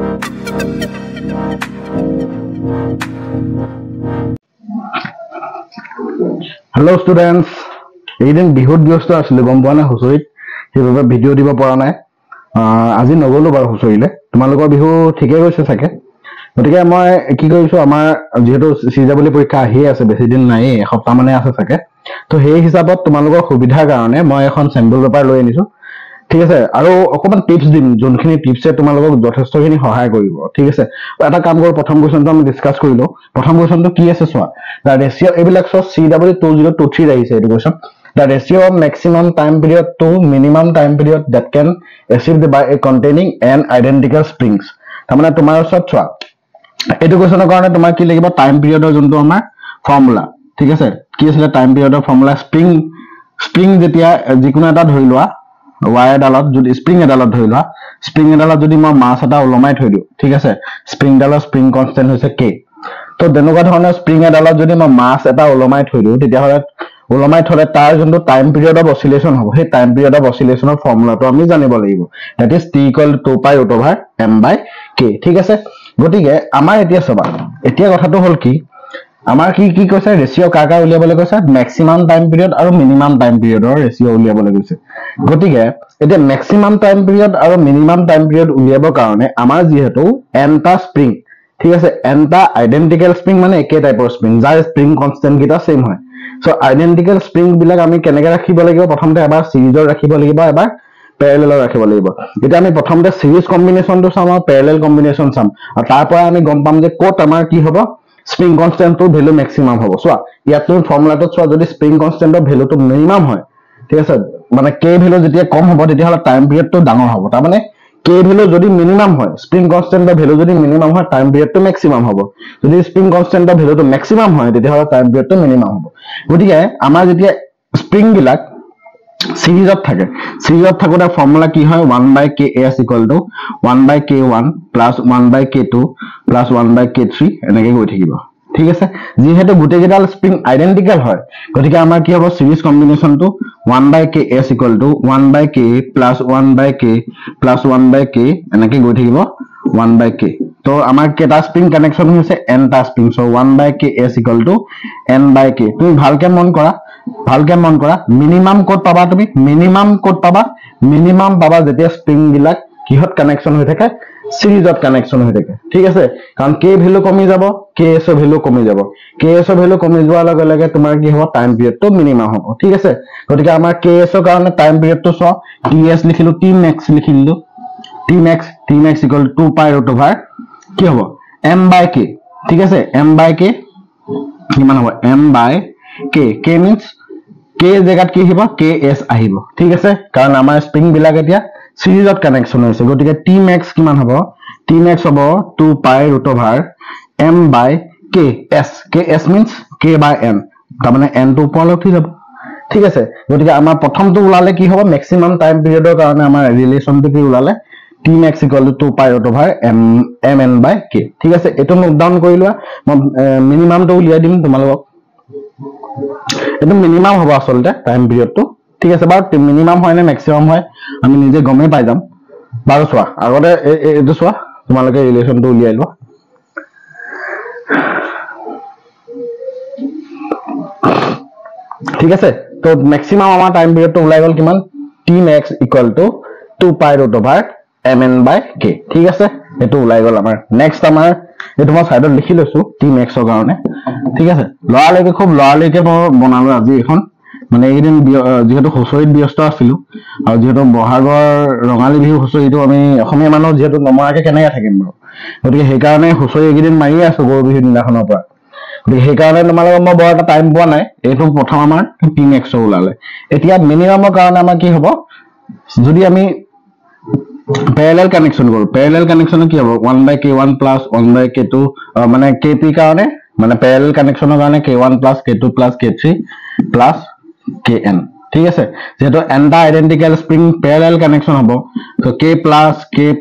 Hello students, এইদিন বিহুত ব্যস্ত আছিলো গম পোৱা নাই হুচৰিত সেইভাবে ভিডিও দিব পৰা নাই আজি নগলো বাৰু হুচৰিলে তোমালোকৰ বিহু ঠিকে গৈছে চাগে গতিকে মই কি কৰিছো আমাৰ যেহেতু সিজাবলি পৰীক্ষা আহি আছে বেছি দিন নাই এসপ্তাহ মানে আছে চাগে তো সেই হিচাপত তোমালোকৰ সুবিধাৰ কাৰণে মই এখন স্যাম্পল পেপাৰ লৈ আনিছো ঠিক আছে আৰু অকমান টিপস দিম যোনখিনি টিপসে তোমালোকক যথেষ্টখিনি সহায় কৰিব ঠিক আছে এটা কাম কৰো প্ৰথম কোৱেশ্চনটো আমি ডিসকাস কৰিলো প্ৰথম কোৱেশ্চনটো কি আছে চোৱা দা ৰেশিও এবিলাক সব CW2023 আহিছে এটো question the ratio of maximum time period to minimum time period that can achieved by a containing an identical springs তামানে তোমাৰ ওচৰত চোৱা এটো কোৱেশ্চনৰ কাৰণে তোমাৰ কি লাগিব টাইম পিৰিয়ডৰ যোনটো আমাৰ ফৰ্মুলা ঠিক আছে কি আছে টাইম পিৰিয়ডৰ ফৰ্মুলা স্প্ৰিং যেতিয়া যিকোনো এটা ধৰি লোৱা ওয়াই ডালত যদি স্প্ৰিং এডালত ধৰি লোৱা স্প্ৰিং এডালত যদি মই মাছ এটা ওলমাই থৈ দিও ঠিক আছে স্প্ৰিং ডালৰ স্প্ৰিং কনস্ট্যান্ট হৈছে k তো তেনেকুৱা ধৰণৰ স্প্ৰিং এডালত যদি মই মাছ এটা ওলমাই থৈ দিও তেতিয়া হলে ওলমাই থলে তাৰ যোনটো টাইম পিৰিয়ড অফ অসিলেশন হ'ব সেই টাইম পিৰিয়ড অফ অসিলেশনৰ ফৰ্মুলাটো আমি জানিব লাগিব দ্যাট ইজ t = 2π/m/k ঠিক আছে গতিকে আমাৰ এতিয়া সবা এতিয়া কথাটো হল কি আমাৰ কি কৈছে ৰেশিও কাকা উলিয়াবলৈ কৈছে ম্যাক্সিমাম টাইম পিৰিয়ড আৰু মিনিমাম টাইম পিৰিয়ডৰ ৰেশিও উলিয়াবলৈ কৈছে গতিকে এতিয়া ম্যাক্সিমাম টাইম পিৰিয়ড আৰু মিনিমাম টাইম পিৰিয়ড উলিয়াবৰ কাৰণে আমাৰ যেহেতু এনটা স্প্ৰিং ঠিক আছে এনটা আইডেন্টিক্যাল স্প্ৰিং মানে একে টাইপৰ স্প্ৰিং যাৰ স্প্ৰিং কনস্ট্যান্ট কিটা সেম হয় সো আইডেন্টিক্যাল স্প্ৰিং বিলাক আমি কেনেকৈ ৰাখিব লাগিব প্ৰথমতে এবাৰ সিৰিজৰ ৰাখিব লাগিব এবাৰ প্যাৰালেলৰ ৰাখিব লাগিব এটা আমি প্ৰথমতে সিৰিজ কম্বিনেশনটো চাম আৰু প্যাৰালেল কম্বিনেশন চাম আৰু তাৰ পৰা আমি গম পাম যে কোত আমাৰ কি হ'ব স্প্ৰিং কনস্ট্যান্টৰ ভ্যালু ম্যাক্সিমাম হ'ব চোৱা ইয়াত তুমি ফৰ্মুলাটো চোৱা যদি স্প্ৰিং কনস্ট্যান্টৰ ভ্যালুটো মিনিমাম হয় ঠিক আছে মানে k ভ্যালু যেতিয়া কম হ'ব তেতিয়া হলে টাইম পিৰিয়ডটো ডাঙৰ হ'ব তাৰ মানে k ভ্যালু যদি মিনিমাম হয় স্প্ৰিং কনস্ট্যান্টৰ ভ্যালু যদি মিনিমাম হয় টাইম পিৰিয়ডটো ম্যাক্সিমাম হ'ব যদি স্প্ৰিং কনস্ট্যান্টৰ ভ্যালুটো ম্যাক্সিমাম হয় তেতিয়া হলে টাইম পিৰিয়ডটো মিনিমাম হ'ব গতিকে আমাৰ যেতিয়া স্প্ৰিং বিলাক সিরিজত থাকে সিরিজত থাকোতে ফর্মুলা কি হয় 1/ks = 1/k1 + 1/k2 + 1/k3 এনেকৈ গৈ থাকিব ঠিক আছে যেহেতু গুটেকেডাল স্প্ৰিং আইডেন্টিক্যাল হয় গতিকে আমাৰ কি হ'ব series কম্বিনেশনটো 1/ks = 1/k + 1/k + 1/k এনেকৈ গৈ থাকিব 1/k তো আমাৰ কেটা স্প্ৰিং কানেকশন হৈছে nটা স্প্ৰিং সো 1/ks = n/k তুমি ভালকে মন কৰা মিনিমাম কোড পাবা তুমি মিনিমাম পাবা যেতিয়া স্প্ৰিং বিলাক কিহত কানেকশন হৈ থাকে সিৰিজত কানেকশন হৈ থাকে ঠিক আছে কাৰণ k ভ্যালু কমি যাব ks ভ্যালু কমি যাব ks ভ্যালু কমি যোৱাৰ লগে লগে তোমাৰ কি হ'ব টাইম পিৰিয়ডটো মিনিমাম হ'ব ঠিক আছে গতিকে আমাৰ ks ৰ কাৰণে টাইম পিৰিয়ডটো ছ ts লিখিলো tmax লিখিলো tmax = 2π/, কি হ'ব m/k ঠিক আছে m/k কিমান হ'ব m/k k means k জেগাত কি আহিব ks আহিব ঠিক আছে কাৰণ আমাৰ স্প্ৰিং বিলাক এতিয়া সিরিজত কানেকশন হৈছে গতিকে tmax কিমান হ'ব tmax হ'ব 2π/, m/k ks means k/n তাৰ মানে n টো ওপৰলৈ উঠি যাব ঠিক আছে গতিকে আমাৰ প্ৰথমটো ওলালে কি হ'ব ম্যাক্সিমাম টাইম পিৰিয়ডৰ কাৰণে আমাৰ ৰিলেশনটো কি ওলালে tmax = 2π/, mn/k ঠিক আছে এটো নোট ডাউন কৰি লোৱা মই মিনিমামটো উলিয়াই দিম তোমালোকক এটো মিনিমাম হ'ব আসলতে টাইম পিৰিয়ডটো ঠিক আছে বাৰু মিনিমাম হয় নে ম্যাক্সিমাম হয় আমি নিজে গমে পাই যাম বাৰু চোৱা আগতে এটো চোৱা তোমালোকে ৰিলেশনটো উলিয়াই লোৱা ঠিক আছে তো ম্যাক্সিমাম আমাৰ টাইম পিৰিয়ডটো ওলাই গল কিমান tmax = 2π/, mn/k ঠিক আছে এটো ওলাই গল আমাৰ নেক্সট আমাৰ এটো মই সাইডত লিখি লৈছো tmax ৰ কাৰণে ঠিক আছে লৰালৈকে খুব লৰালৈকে মই বনালো আজি এখন মানে এইদিন যেহেতু হুচৰিত ব্যস্ত আছিলো আৰু যেহেতু বহাগৰ ৰঙালী বিহু হুচৰিটো আমি অসমীয়া মানুহ যেহেতু নমৰাকে কেনেকৈ থাকিম বাৰু গতিকে সেই কাৰণে হুচৰি এইদিন মাৰি আছো গৰু বিহু দিনাখনৰ পৰা গতিকে সেই কাৰণে তোমালোকক মই বৰ এটা টাইম পোৱা নাই এইটো প্ৰথম আমাৰ tmax ওলালে এতিয়া মিনিমামৰ কাৰণে আমাৰ কি হ'ব যদি আমি প্যাৰালেল কানেকশন কৰো প্যাৰালেল কানেকশন কি হ'ব 1/k1 + 1/k2 মানে kp কাৰণে মানে প্যাৰালেল কানেকশনৰ কাৰণে k1 + k2 + k3 + kn ঠিক আছে যেহেতু nটা আইডেন্টিক্যাল স্প্ৰিং প্যাৰালেল কানেকশন হ'ব তো k + k +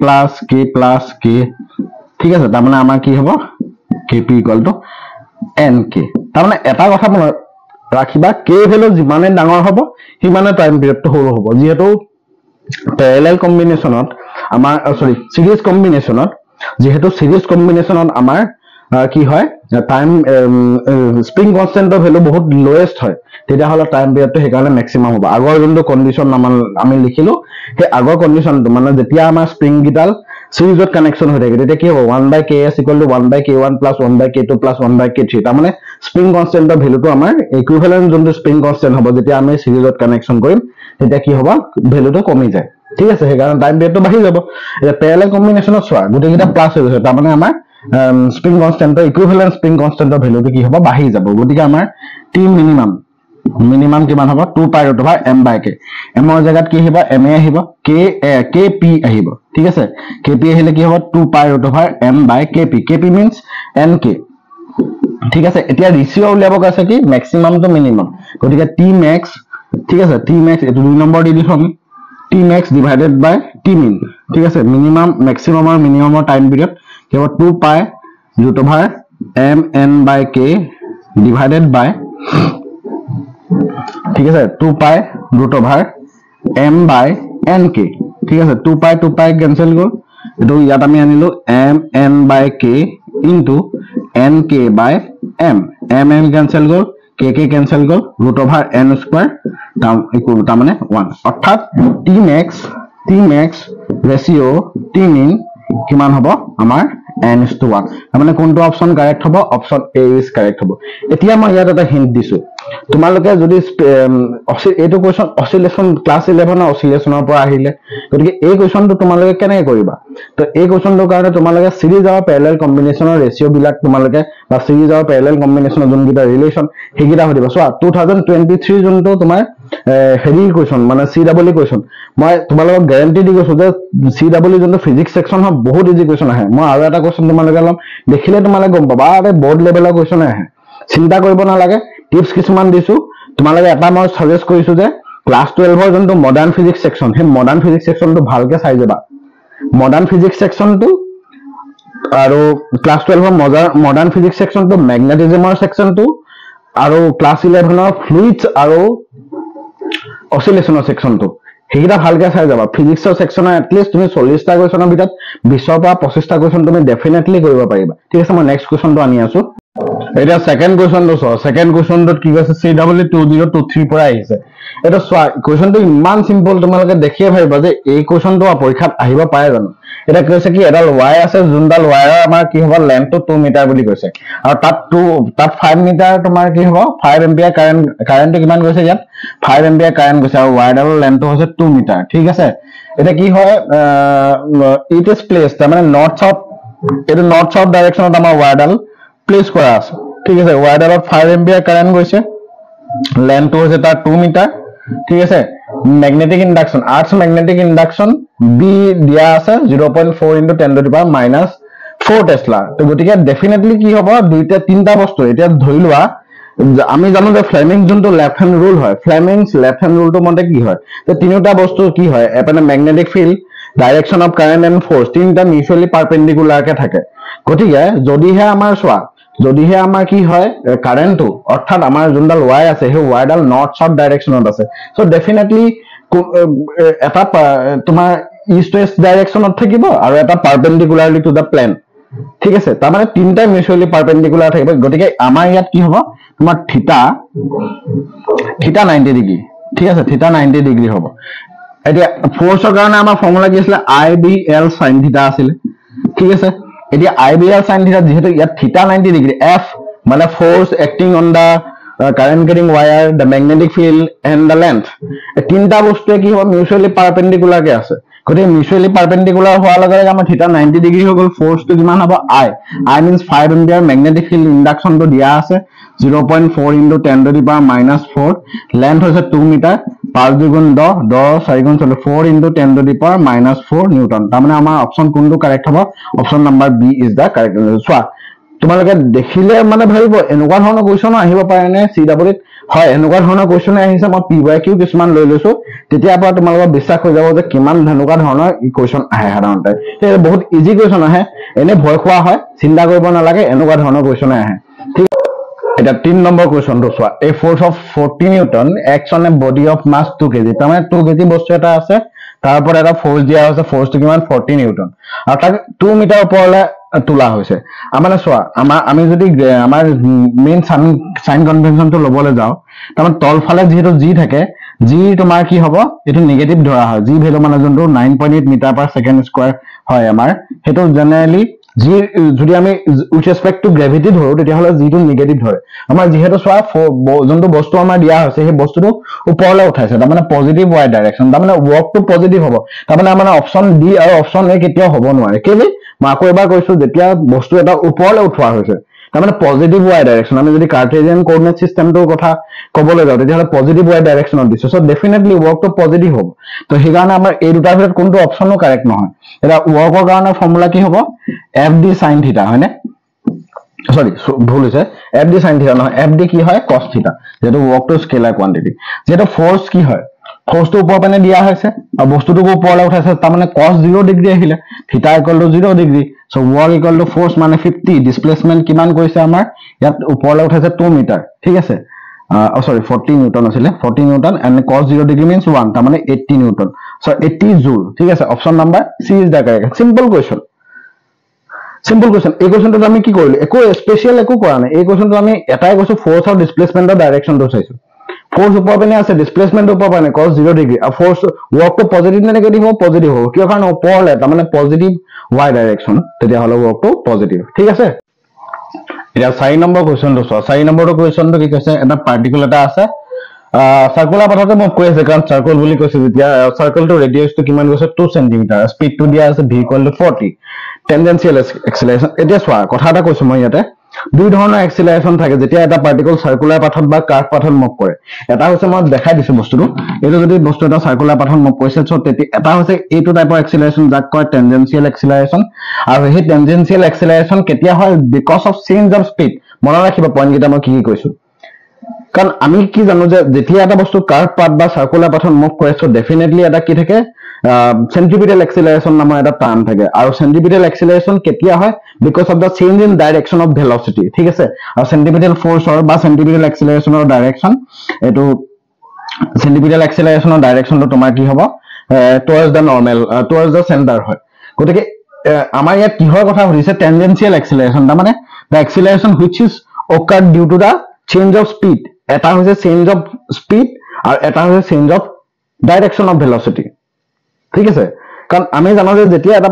k ঠিক আছে তাৰ মানে আমাৰ কি হ'ব kp = nk তাৰ মানে এটা কথা মনত ৰাখিবা k ভ্যালু যিমানে ডাঙৰ হ'ব সিমানে টাইম পিৰিয়ডটো সৰু হ'ব যেহেতু প্যাৰালেল কম্বিনেশনত আমাৰ সিৰিজ কম্বিনেশনত যেহেতু সিৰিজ কম্বিনেশনত আমাৰ কি হয় টাইম স্প্ৰিং কনষ্টেন্টৰ ভ্যালু বহুত লোয়েষ্ট হয় তেতিয়াহ'লে টাইম পিৰিয়ডটো সেইকাৰণে ম্যাক্সিমাম হ'ব আগৰ যোনটো কন্ডিশন আমি লিখিলো সেই আগৰ কন্ডিশনটো মানে যেতিয়া আমাৰ স্প্ৰিং গিটাল সিরিজত কানেকশন হৈ থাকে তেতিয়া কি হ'ব 1/ks = 1/k1 + 1/k2 + 1/k3 তাৰমানে স্প্ৰিং কনষ্টেন্টৰ ভ্যালুটো আমাৰ ইকুইভ্যালেন্ট যোনটো স্প্ৰিং কনষ্টেন্ট হ'ব যেতিয়া আমি সিৰিজত কানেকশন কৰিম তেতিয়া কি হ'ব ভ্যালুটো কমি যায় ঠিক আছে সেইকাৰণে টাইম পিৰিয়ডটো বাঢ়ি যাব এটা প্যাৰালেল কম্বিনেশনত চোৱা গোটেইকেইটা প্লাস হৈ গৈছে তাৰমানে আমাৰ স্প্ৰিং কনষ্টেন্টৰ ইকুইভ্যালেন্ট স্প্ৰিং কনষ্টেন্টৰ ভ্যালুটো কি হ'ব বাঢ়ি যাব গতিকে আমাৰ টি মিনিমাম কিমান হ'ব 2π/m/k m ৰ জায়গাত কি আহিব ma আহিব kp আহিব ঠিক আছে kp আহিলে কি হ'ব 2π/m/kp kp means nk ঠিক আছে এতিয়া ৰেশিও উলিয়াব আছে কি ম্যাক্সিমাম টু মিনিমাম গতিকে t max ঠিক আছে t max এটো 2 নম্বৰ দি দিছো আমি t max divided by t min ঠিক আছে মিনিমাম ম্যাক্সিমাম আৰু মিনিমামৰ টাইম পিৰিয়ড কি হ'ব 2π/mn/k divided by ঠিক আছে 2π/m/nk ঠিক আছে 2π ক্যান্সেল গল এটো ইয়াত আমি আনিলো mn/k into nk/m mn cancel গল kk ক্যান্সেল গল √n² তাৰ মানে 1 অৰ্থাৎ t max ৰেশিও t min কিমান হ'ব আমাৰ n/1 তাৰমানে কোনটো অপচন কাৰেক্ট হ'ব অপচন a ইজ কাৰেক্ট হ'ব এতিয়া মই ইয়াত এটা হিন্ট দিছো তোমালোকে যদি এটো কোৱেশ্চন অসিলেশন ক্লাস 11 অসিলেশনৰ পৰা আহিলে গতিকে এই কোৱেশ্চনটো তোমালোকে কেনেকৈ কৰিবা তো এই কোৱেশ্চনটোৰ কাৰণে তোমালোকে সিৰিজ আৰু প্যাৰালেল কম্বিনেশনৰ ৰেশিও বিলাক তোমালোকে বা সিৰিজ আৰু প্যাৰালেল কম্বিনেশনৰ যোনকিটা ৰিলেশন হেগিটা হদিবা চোৱা 2023 যোনটো তোমাৰ হেৰি কোৱেশ্চন মানে CW কোৱেশ্চন মই তোমালোকক গ্যাৰান্টি দি কৈছো যে CW যোনটো ফিজিক্স সেকশন হয় বহুত ইজি কোৱেশ্চন আহে মই আৰু এটা কোৱেশ্চন তোমালোকে লম দেখিলে তোমালোকে গম পাবা আৰে বৰ্ড লেভেলৰ কোৱেশ্চন আহে চিন্তা কৰিব নালাগে টিপস কিছুমান দিছো তোমালোকে এটা মই সাজেষ্ট কৰিছো যে ক্লাস 12 ৰ যোনটো মডাৰ্ন ফিজিক্স সেকশন হে মডাৰ্ন ফিজিক্স সেকশনটো ভালকে চাই যাবা মডাৰ্ন ফিজিক্স সেকশনটো আৰু ক্লাস 12 ৰ মডাৰ্ন ফিজিক্স সেকশনটো ম্যাগনেটিজমৰ সেকশনটো আৰু ক্লাস 11 ৰ ফ্লুইডছ আৰু অসিলেশনৰ সেকশনটো হেগিটা ভালকে চাই যাবা ফিজিক্সৰ সেকশনৰ এটলিষ্ট তুমি 40 টা কোৱেশ্চনৰ ভিতৰত 20 পৰা 25 টা কোৱেশ্চন তুমি ডেফিনেটলি কৰিব পাৰিবা ঠিক আছে মই নেক্সট কোৱেশ্চনটো আনি আছো এটা সেকেন্ড কোৱেশ্চনটো চোৱা সেকেন্ড কোৱেশ্চনটোত কি কৈছে CW2023 পৰা আহিছে এটা চোৱা কোৱেশ্চনটো ইমান সিম্পল তোমালোকে দেখিয়ে ভাবিবা যে এই কোৱেশ্চনটো পৰীক্ষাত আহিব পাৰে জানো এটা কৈছে কি এডাল ওয়্যাৰ আছে যোনডাল ওয়্যাৰৰ আমাৰ কি হ'ব লেন্থটো 2 মিটাৰ বুলি কৈছে আৰু তাত 5 মিটাৰ তোমাৰ কি হ'ব 5 এম্পিয়াৰ কাৰেন্টটো কিমান গৈছে ইয়াত 5 এম্পিয়াৰ কাৰেন্ট গৈছে আৰু ওয়্যাৰডালৰ লেন্থটো হৈছে 2 মিটাৰ ঠিক আছে এটা কি হয় ইট ইজ প্লেস তাৰমানে নৰ্থ সাউথ ডাইৰেকশনত আমাৰ ওয়্যাৰডাল প্লেস কৰা আছে ঠিক আছে ওয়্যাৰডালত 5 এম্পিয়াৰ কাৰেন্ট গৈছে লেন্থটো হৈছে তাৰ 2 মিটাৰ ঠিক আছে ম্যাগনেটিক ইন্ডাকশন আৰ্থছ ম্যাগনেটিক ইন্ডাকশন বি দিয়া আছে 0.4 * 10⁻⁴ টেসলা তো গতিকে ডেফিনেটলি কি হ'ব দুইটা তিনটা বস্তু এটা ধৰি লোৱা আমি জানো যে ফ্লেমিং যোনটো লেফট হ্যান্ড রুল হয় ফ্লেমিংস লেফট হ্যান্ড রুলটো মতে কি হয় তো তিনিটা বস্তু কি হয় এপানে magnetic field direction of current and force তিনটা মিউচুয়ালি পারপেন্ডিকুলার কে থাকে গতিকে যদিহে আমাৰ চোৱা যদিহে আমাৰ কি হয় কাৰেন্টটো অৰ্থাৎ আমাৰ যোনডাল ওয়াই আছে সেই ওয়াইডাল নৰ্থ সাউথ ডাইৰেকশনত আছে সো ডেফিনেটলি এটা তোমাৰ ইষ্ট ওয়েস্ট ডাইৰেকশনত থাকিব আৰু এটা পাৰপেন্ডিকুলাৰলি টু দা প্লেন ঠিক আছে তাৰ মানে তিনটা মিউচুয়ালি পাৰপেন্ডিকুলাৰ থাকিব গতিকে আমাৰ ইয়াত কি হ'ব তোমাৰ থিটা 90 ডিগ্ৰী ঠিক আছে থিটা 90 ডিগ্ৰী হ'ব এতিয়া ফোৰ্সৰ কাৰণে আমাৰ ফৰ্মুলা কি আছিল IBL sin থিটা আছিল ঠিক আছে এতিয়া IBL sin থিটা যেহেতু ইয়াত থিটা 90 ডিগ্ৰী F মানে force acting on the current carrying wire the magnetic field and the length তিনটা বস্তু কি হ'ব মিউচুয়ালি পারপেন্ডিকুলার কে আছে গতি মিউচুয়ালি পারপেন্ডিকুলার হোৱাৰ লগে লগে আমাৰ থিটা 90 ডিগ্ৰী হৈ গল ফোৰ্স তো কিমান হ'ব I means 5 ampere magnetic field induction তো দিয়া আছে 0.4 * 10⁻⁴ লেন্থ হৈছে 2 মিটাৰ 5 × 10 4 × 4 * 10⁻⁴ নিউটন তাৰ মানে আমাৰ অপচন কোনটো কাৰেক্ট হ'ব option number B is the correct চোৱা তোমালোকে দেখিলে মানে ভাবিব এনেকুৱা ধৰণৰ কোৱেশ্চন আহিব পাৰে নে CW হয় এনেকুৱা ধৰণৰ কোৱেশ্চন আহিছে মই PYQ কিছুমান লৈ লৈছো তেতিয়া পৰা তোমালোকৰ বিশ্বাস হৈ যাব যে কিমান এনেকুৱা ধৰণৰ কোৱেশ্চন আহে সাধাৰণতে এই বহুত ইজি কোৱেশ্চন আহে এনে ভয় খোৱা হয় চিন্তা কৰিব নালাগে এনেকুৱা ধৰণৰ কোৱেশ্চন আহে ঠিক এটা 3 নম্বৰ কোৱেশ্চনটো চোৱা a force of 40 newton acts on a body of mass 2 KG তাৰমানে 2 কেজি বস্তু এটা আছে তাৰ পৰা এটা ফোৰ্স দিয়া হৈছে, ফোৰ্সটো কিমান 40 নিউটন, আৰু তাক 2 মিটাৰ ওপৰলৈ তোলা হৈছে। মানে চোৱা আমি যদি আমাৰ মেইন সাইন কনভেনশনটো ল'বলৈ যাওঁ, তাৰমানে তলফালে যিহেতু জি থাকে, জি তোমাৰ কি হ'ব, এইটো নিগেটিভ ধৰা হয়। জি ভেলু মানে যোনটো 9.8 মিটাৰ পাৰ ছেকেণ্ড স্কয়াৰ হয় আমাৰ, সেইটো জেনেৰেলি জি যদি আমি উইথ ৰেসপেক্ট টু গ্ৰেভিটি ধৰো তেতিয়াহ'লে জিটো নিগেটিভ ধৰে। আমাৰ যিহেতু চোৱা যোনটো বস্তু আমাৰ দিয়া হৈছে সেই বস্তুটো ওপৰলৈ উঠাইছে, তাৰমানে পজিটিভ ৱাই ডাইৰেকশ্যন, তাৰমানে ৱৰ্কটো পজিটিভ হ'ব। তাৰমানে আমাৰ অপশ্যন ডি আৰু অপশ্যন এ কেতিয়াও হ'ব নোৱাৰে। কেলে মই আকৌ এবাৰ কৈছো, যেতিয়া বস্তু এটা ওপৰলৈ উঠোৱা হৈছে তাৰমানে পজিটিভ ৱাই ডাইৰেকশ্যন। আমি যদি কাৰ্টেজিয়ান কোঅৰ্ডিনেট চিষ্টেমটোৰ কথা ক'বলৈ যাওঁ তেতিয়াহ'লে পজিটিভ ৱাই ডাইৰেকশ্যনত দিছো, চ' ডেফিনেটলি ৱৰ্কটো পজিটিভ হ'ব। তো সেইকাৰণে আমাৰ এই দুটাৰ ভিতৰত কোনটো অপশ্যনো কাৰেক্ট নহয়। এতিয়া ৱৰ্কৰ কাৰণে ফৰ্মুলা কি হ'ব, এফ ডি সাইন থিটা, হয়নে? সৰি ভুল হৈছে, এফ ডি সাইন থিটা নহয়, এফ ডি কি হয় কস থিটা, যেহেতু ৱৰ্কটো স্কেলাৰ কোৱান্টিটি। যেহেতু ফোৰ্স কি হয়, ফোৰ্সটো ওপৰ পিনে দিয়া হৈছে আৰু বস্তুটোকো ওপৰলৈ উঠাইছে, তাৰমানে cos 0 ডিগ্ৰী আহিলে, থিটা equal to 0 degree, so work equal to force মানে 50, ডিসপ্লেসমেন্ট কিমান কৰিছে আমাৰ ইয়াত ওপৰলৈ উঠাইছে 2 মিটাৰ, ঠিক আছে। সৰি 40 নিউটন আছিলে, 40 newton and cos 0 degree means 1, তাৰমানে 80 নিউটন, সো 80 জুল, ঠিক আছে। Option number C is the correct. Simple question, simple question. এই কুৱেশ্যনটোত আমি কি কৰিলো, একো স্পেশাল একো কৰা নাই। এই কুৱেশ্যনটো আমি এটাই কৈছো, ফোৰ্স আৰু ডিসপ্লেসমেন্টৰ ডাইৰেকশনটো চাইছো। ফোৰ্স ওপৰ পিনে আছে, ডিসপ্লেসমেন্ট ওপৰ পিনে cos 0 ডিগ্ৰী, আৰু ফোৰ্স ৱৰ্কটো পজিটিভ নে নেগেটিভ হ'ব, পজিটিভ হ'ব। কিয় কাৰণে ওপৰলৈ, তাৰমানে পজিটিভ ৱাই ডাইৰেকশন, তেতিয়াহ'লে ৱৰ্কটো পজিটিভ, ঠিক আছে। এতিয়া 4 নম্বৰ কুৱেশ্যনটো চোৱা। 4 নম্বৰটো কুৱেশ্যনটো কি কৈছে, এটা পাৰ্টিকল এটা আছে, সাৰ্কুলাৰ পাথতে মোক কৈ আছে, কাৰণ সাৰ্কুল বুলি কৈছে যেতিয়া, সাৰ্কুলটো ৰেডিয়াসটো কিমান কৈছে 2 সেন্টিমিটাৰ, স্পীডটো দিয়া আছে v = 40, টেনজেনশিয়েল এক্সিলাৰেশন। এতিয়া চোৱা কথা এটা কৈছো মই ইয়াতে, দুই ধৰণৰ এক্সিলাৰেশন থাকে যেতিয়া এটা পাৰ্টিকল সাৰ্কুলাৰ পাথত বা কাৰ্ভ পাথত মুভ কৰে। এটা হৈছে মই দেখাই দিছো বস্তুটো, এইটো যদি বস্তু এটা সাৰ্কুলাৰ পাথত মুভ কৰিছে, সো এটা হৈছে এইটো টাইপৰ এক্সিলাৰেশন যাক কয় টেনজেনশিয়েল এক্সিলাৰেশন, আৰু সেই টেনজেনশিয়েল এক্সিলাৰেশন কেতিয়া হয়, because of change of speed. মনত ৰাখিব পইণ্ট কেইটা মই কি কৈছো, কাৰণ আমি কি জানো যে যেতিয়া এটা বস্তু কাৰ্ভ পাথ বা সাৰ্কুলাৰ পাথত মুভ কৰে, সো ডেফিনেটলি এটা কি থাকে, সেন্ট্ৰিপিটাল এক্সিলাৰেশন নামৰ এটা টাৰ্ম থাকে, আৰু সেন্ট্ৰিপিটাল এক্সিলাৰেশন কেতিয়া হয়, because of the change in direction of velocity, ঠিক আছে। আৰু সেন্ট্ৰিপিটাল ফোৰ্সৰ বা সেন্ট্ৰিপিটাল এক্সিলাৰেশনৰ ডাইৰেকশন, এইটো সেন্ট্ৰিপিটাল এক্সিলাৰেশনৰ ডাইৰেকশনটো তোমাৰ কি হ'ব, টুৱাৰ্ডছ দা নৰ্মেল, টুৱাৰ্ডছ দা সেন্টাৰ হয়। গতিকে আমাৰ ইয়াত কিহৰ কথা সুধিছে, টেনজেনশিয়েল এক্সিলাৰেশন, তাৰমানে the acceleration which is occurred due to the change of speed. এটা হৈছে চেঞ্জ অফ স্পীড আৰু এটা হৈছে change of direction of velocity, ঠিক আছে। কাৰণ আমি জানো যে যেতিয়া এটা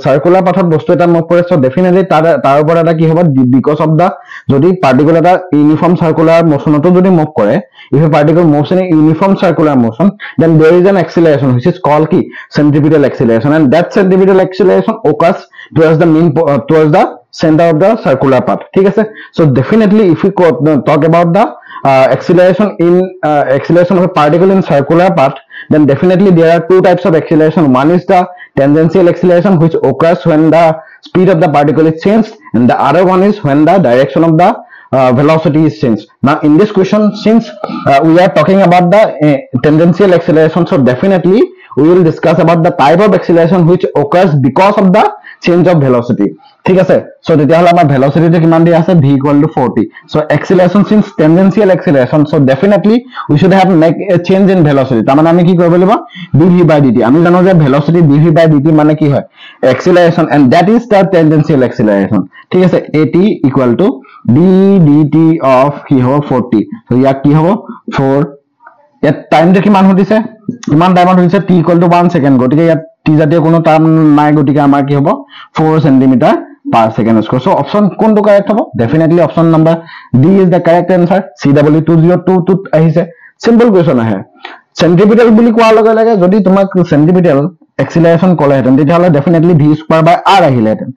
সাৰ্কুলাৰ পাথত বস্তু এটা মুভ কৰে, সো ডেফিনেটলি তাৰ ওপৰত এটা কি হ'ব, বিকজ অফ দা, যদি পাৰ্টিকল এটা ইউনিফৰ্ম সাৰ্কুলাৰ মোশনতো যদি মুভ কৰে, if a particle moves in uniform circular motion, then there is an acceleration which is called কি, centripetal acceleration, and that centripetal acceleration occurs towards the mean towards the center of the circular path, ঠিক আছে। So definitely if we talk about the acceleration of a particle in circular path, then definitely there are two types of acceleration. One is the tangential acceleration, which occurs when the speed of the particle is changed, and the other one is when the direction of the velocity is changed. Now in this question, since we are talking about the tangential acceleration, so definitely we will discuss about the type of acceleration which occurs because of the change of velocity, ঠিক আছে। So তেতিয়াহ'লে আমাৰ ভেলোসিটিটো কিমান দিয়া আছে, v = 40, so acceleration since tangential acceleration, so definitely we should have make a change in velocity. তাৰমানে আমি কি কৰিব লাগিব, dv/dt। আমি জানো যে ভেলোসিটি dv/dt মানে কি হয়, এক্সিলাৰেশন, এন্ড দ্যাট ইজ দা টেনজেনশিয়েল এক্সিলাৰেশন, ঠিক আছে। at = d/dt অফ কি হ'ব 40, সো ইয়াত কি হ'ব 4, ইয়াত টাইমটো কিমান সুধিছে, কিমান টাইমত সুধিছে, t = 1 সেকেন্ড, গতিকে ইয়াত টি জাতীয় কোনো টার্ম নাই, গতিকে আমাৰ কি হ'ব 4 সেন্টিমিটাৰ পাৰ সেকেন্ড স্কয়াৰ। সো অপশন কোনটো কাৰেক্ট হ'ব, definitely option number D is the correct answer. CW202 আহিছে, সিম্পল কুৱেশ্যন আহে। সেন্ট্ৰিপিটাল বুলি কোৱাৰ লগে লগে যদি তোমাক সেন্ট্ৰিপিটাল এক্সিলাৰেশন ক'লেহেঁতেন, তেতিয়াহ'লে ডেফিনেটলি v²/r আহিলেহেঁতেন।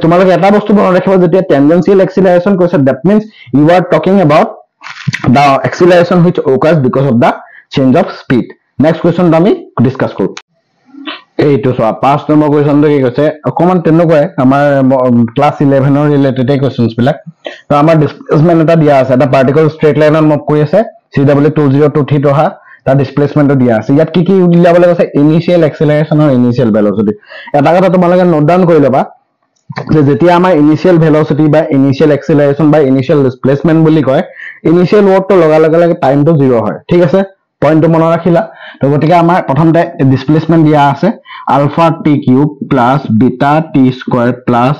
তোমালোকে এটা বস্তু মনত ৰাখিব, যেতিয়া টেনজেনশিয়েল এক্সিলাৰেশন কৈছে, that means you are talking about the acceleration which occurs because of the change of speed. Next question আমি ডিসকাস কৰো। এইটো চোৱা 5 নম্বৰ কুৱেশ্যনটো কি কৈছে, অকমান তেনেকুৱাই আমাৰ ক্লাছ 11 ৰিলেটেড কুৱেশ্যনছ বিলাক। তো আমাৰ ডিসপ্লেসমেন্ট এটা দিয়া আছে, এটা পাৰ্টিকল ষ্ট্ৰেট লাইনত মুভ কৰি আছে, CW2023 অহা, তাৰ ডিসপ্লেসমেন্টটো দিয়া আছে। ইয়াত কি কি উলিয়াবলৈ কৈছে, ইনিশিয়েল এক্সিলাৰেশন আৰু ইনিশিয়েল ভেলোসিটি। এটা কথা তোমালোকে নোট ডাউন কৰি ল'বা, যে যেতিয়া আমাৰ ইনিশিয়েল ভেলোসিটি বা ইনিশিয়েল এক্সিলাৰেশন বা ইনিশিয়েল ডিসপ্লেসমেন্ট বুলি কয়, ইনিশিয়েল ৱৰ্কটো লগাৰ লগে লগে টাইমটো 0 হয়, ঠিক আছে। পইণ্টটো মনত ৰাখিলা তো গতিকে আমাৰ প্ৰথমতে ডিসপ্লেসমেন্ট দিয়া আছে alpha T cube plus beta T square plus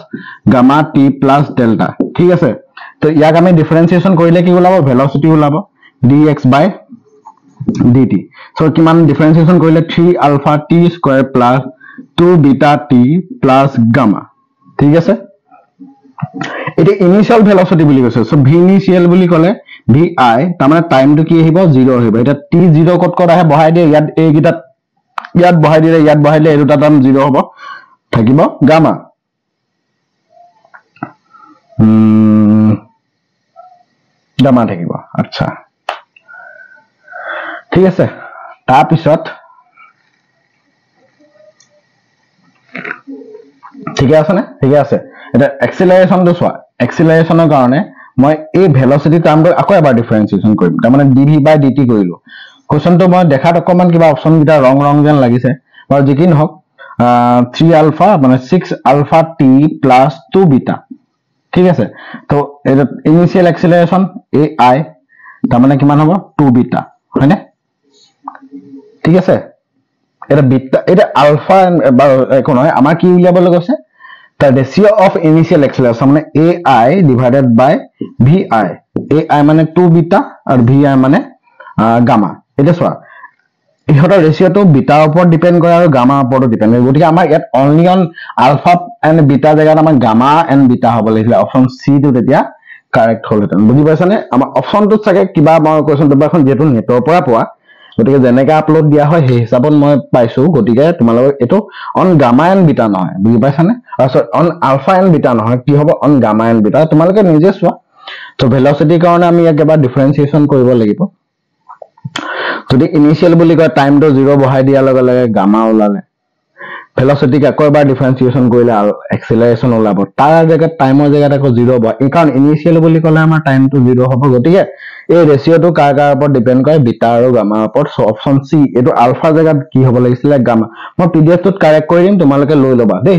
gamma T plus delta ঠিক আছে তো ইয়াক আমি ডিফাৰেন্সিয়েচন কৰিলে কি ওলাব ভেলোসিটি ওলাব dx by dt so কিমান ডিফাৰেন্সিয়েচন কৰিলে 3 alpha T square plus 2 beta T plus gamma ঠিক আছে এটা ইনিশিয়াল ভেলোসিটি বুলি কৈছে সো ভি ইনিশিয়াল বুলি কলে vi তাৰমানে টাইমটো কি আহিব 0 আহিব এটা t 0 কত আহে বহাই দিয়ে ইয়াত এই গিটা ইয়াত বহাই দিলে এই দুটা টাইম 0 হ'ব থাকিব গামা গামা থাকিব আচ্ছা ঠিক আছে তাৰ পিছত ঠিক আছে না ঠিক আছে এটা এক্সেলাৰেশনটো সোৱা এক্সেলাৰেশনৰ কাৰণে মই এই ভেলোসিটি টাৰ্মটো আকৌ এবাৰ ডিফাৰেন্সিয়েচন কৰিম তাৰমানে dv by dt কৰিলো কোৱেশ্চনটো মই দেখাত অকমান কিবা অপচন গিটা ৰং যেন লাগিছে বাৰু যি কি নহওক 3 আলফা মানে 6 আলফা t প্লাস 2 বিটা ঠিক আছে তো এটা ইনিশিয়াল এক্সেলাৰেশন ai তাৰমানে কিমান হ'ব 2 বিটা হয়নে ঠিক আছে এটা বিটা এটা আলফা একো নহয় আমাৰ কি উলিয়াবলৈ গৈছে the ratio of initial acceleration মানে ai divided by vi ai মানে 2 beta আৰু vi মানে gamma এটা সোৱা ইহতৰ ৰেশিওটো বিটাৰ ওপৰত ডিপেন্ড কৰে আৰু গামা ওপৰত ডিপেন্ড কৰে গতিকে আমাৰ ইয়াত only on alpha and beta জায়গাত আমাৰ গামা এন্ড বিটা হ'ব লাগিছিল অপচন সি টো তেতিয়া কাৰেক্ট হলহেতেন বুজি পাইছানে আমাৰ অপচনটো চাগে কিবা মই কোৱেশ্চন পেপাৰখন যেটো নেটৰ পৰা পোৱা গতিকে যেনেকা আপলোড দিয়া হয় সেই হিচাপত মই পাইছো গতিকে তোমালোকৰ এটো অন গামা এন্ড বিটা নহয় বুজি পাইছানে অন আলফা এন্ড বিটা নহয় কি হ'ব অন গামা এন্ড বিটা তোমালোকে নিজে চোৱা তো ভেলোসিটি কাৰণে আমি একেবাৰে ডিফাৰেন্সিয়েচন কৰিব লাগিব যদি ইনিশিয়াল বুলি কয় টাইমটো 0 বহাই দিয়াৰ লগে লগে গামা ওলালে ভেলোসিটি আকৌ এবাৰ ডিফাৰেন্সিয়েচন কৰিলে আৰু এক্সেলাৰেশন ওলাব তাৰ জায়গাত টাইমৰ জায়গাত আকৌ 0 হ'ব এই কাৰণ ইনিশিয়াল বুলি ক'লে আমাৰ টাইমটো 0 হ'ব গতিকে এই ৰেশিওটো কাৰ ওপৰত ডিপেন্ড কৰে বিটা আৰু গামাৰ ওপৰত সো অপচন সি এটো আলফা জায়গাত কি হ'ব লাগিছিল গামা মই পিডিএফ টোত কাৰেক্ট কৰি দিম তোমালোকে লৈ লবা দেই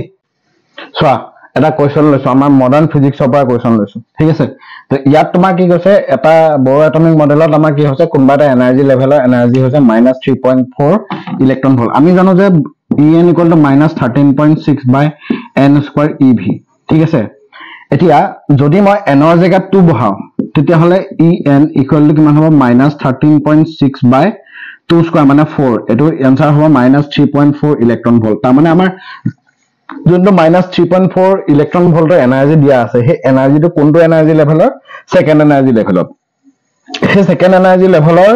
চোৱা এটা কোৱেশ্চন লৈছো আমাৰ মডাৰ্ন ফিজিক্সৰ পৰা কোৱেশ্চন লৈছো ঠিক আছে তো ইয়াত তোমাৰ কি কৈছে এটা বৰ এটমিক মডেলত আমাৰ কি হৈছে কোনবা এটা এনাৰ্জি লেভেলৰ এনাৰ্জি হৈছে -3.4 ইলেক্ট্ৰন ভোল্ট আমি জানো যে En = -13.6 by n square eV ঠিক আছে এতিয়া যদি মই n ৰ জায়গাত 2 বহাও তেতিয়া হলে En = কিমান হ'ব -13.6 by 2 স্কয়ার মানে 4 এটো आंसर হ'ব -3.4 ইলেক্ট্ৰন ভোল্ট তাৰ মানে আমাৰ যোনটো -3.4 ইলেক্ট্ৰন ভোল্টৰ এনাৰ্জি দিয়া আছে সেই এনাৰ্জিটো কোনটো এনাৰ্জি লেভেলৰ সেকেন্ড এনাৰ্জি লেভেলত সেই সেকেন্ড এনাৰ্জি লেভেলৰ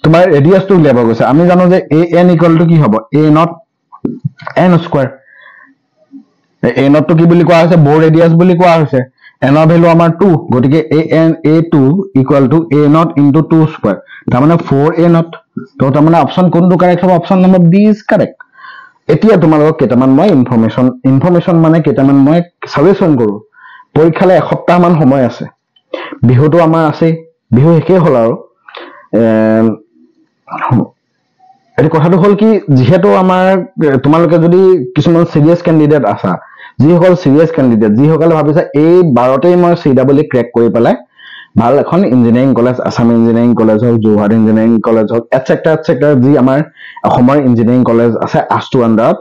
তোমাৰ ৰেডিয়াসটো উলিয়াব গৈছে আমি জানো যে an = কি হ'ব a not n square a not তো কি বুলি কোৱা হৈছে বৰ ৰেডিয়াস বুলি কোৱা হৈছে n ৰ ভ্যালু আমাৰ 2 গতিকে a2 = a নট * 2 স্কয়াৰ তাৰ মানে 4a নট তো তাৰ মানে অপচন কোনটো কাৰেক্ট হ'ব option number B is correct এতিয়া তোমালোকক কেটামান মই ইনফৰমেশন মানে কেটামান মই সাজেশন কৰো পৰীক্ষালে এসপ্তাহ মান সময় আছে বিহুটো আমাৰ আছে বিহু একে হল আৰু এই কথাটো হল কি যেহেতু আমাৰ তোমালোকে যদি কিছুমান সিৰিয়াস ক্যান্ডিডেট আছা যিসকল সিৰিয়াস ক্যান্ডিডেট যিসকলে ভাবিছা এই 12তেই মই সিডব্লিউ ক্ৰেক কৰি পেলাই ভাল এখন engineering college Assam engineering college হল জোহাট ইঞ্জিনিয়াৰিং কলেজ হল এটসেট্ৰা যি আমাৰ অসমৰ ইঞ্জিনিয়াৰিং কলেজ আছে আষ্টু আন্ডাৰত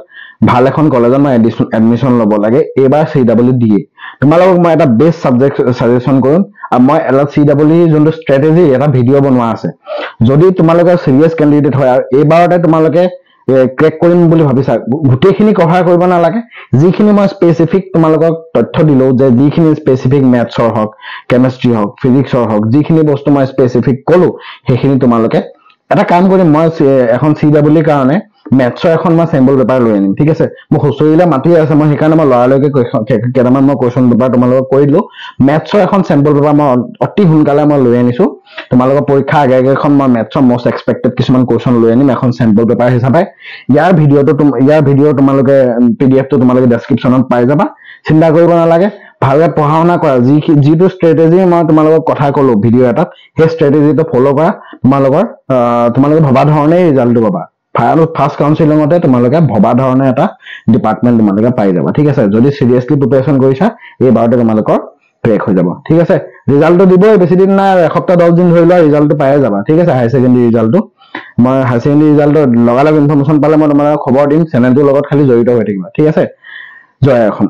ভাল এখন কলেজত মই এডমিশন লব লাগে এবাৰ সিডব্লিউ দিয়ে তোমালোকক মই এটা বেস্ট সাবজেক্ট সাজেশন কৰিম আৰু মই এটা সিডব্লিউ যোনটো স্ট্ৰেটেজি এটা ভিডিও বনোৱা আছে যদি তোমালোকে সিৰিয়াস ক্যান্ডিডেট হয় আৰু এবাৰতে তোমালোকে ক্ৰেক কৰিম বুলি ভাবিছা গুটেখিনি কভাৰ কৰিব নালাগে যিখিনি মই স্পেসিফিক তোমালোকক তথ্য দিলো যে যিখিনি স্পেসিফিক ম্যাথছৰ হক কেমিষ্ট্ৰি হক ফিজিক্সৰ হক যিখিনি বস্তু মই স্পেসিফিক কলো সেইখিনি তোমালোকে এটা কাম কৰিম মই এখন সিডব্লিউ কাৰণে ম্যাথছৰ এখন মই স্যাম্পল পেপাৰ লৈ আনিম ঠিক আছে মই হুচৰিলা মাতি আছে মই সেইকাৰণে মই লৰালৈকে কেটামান মই কোৱেশ্চন পেপাৰ তোমালোকক কৈ দিলো ম্যাথছৰ এখন স্যাম্পল পেপাৰ মই অতি হুনকালে মই লৈ আনিছো তোমালোকৰ পৰীক্ষা আগে এখন মই ম্যাথছৰ মোস্ট এক্সপেক্টেড কিছুমান কোৱেশ্চন লৈ আনিম এখন স্যাম্পল পেপাৰ হিচাপে ইয়াৰ ভিডিও তোমালোকে পিডিএফ টো তোমালোকে ডেসক্ৰিপচনত পাই যাবা চিন্তা কৰিব নালাগে ভালকৈ পঢ়াওনা কৰা যিটো স্ট্ৰেটেজি মই তোমালোকক কথা কলো ভিডিও এটাত সেই স্ট্ৰেটেজিটো ফলো কৰা তোমালোকে ভবা ধৰণে ৰিজাল্টটো পাবা ফাৰ্স্ট কাউন্সিলিংতে তোমালোকে ভবা ধৰণে এটা ডিপাৰ্টমেন্ট তোমালোকে পাই যাবা ঠিক আছে যদি সিৰিয়াসলি প্ৰিপাৰেচন কৰিছা এই বাৰতে তোমালোকৰ ক্ৰেক হৈ যাব ঠিক আছে ৰিজাল্টটো দিবই বেছি দিন নাই এসপ্তাহ 10 দিন ধৰি লোৱা ৰিজাল্টটো পাই যাবা ঠিক আছে হাই সেকেন্ডাৰী ৰিজাল্টটো মই হায়াৰ ছেকেণ্ডেৰী ৰিজাল্টৰ লগালগ ইনফৰমেশ্যন পালে মই তোমালোকক খবৰ দিম, চেনেলটোৰ লগত খালি জড়িত হৈ থাকিবা, ঠিক আছে। জয় অসম।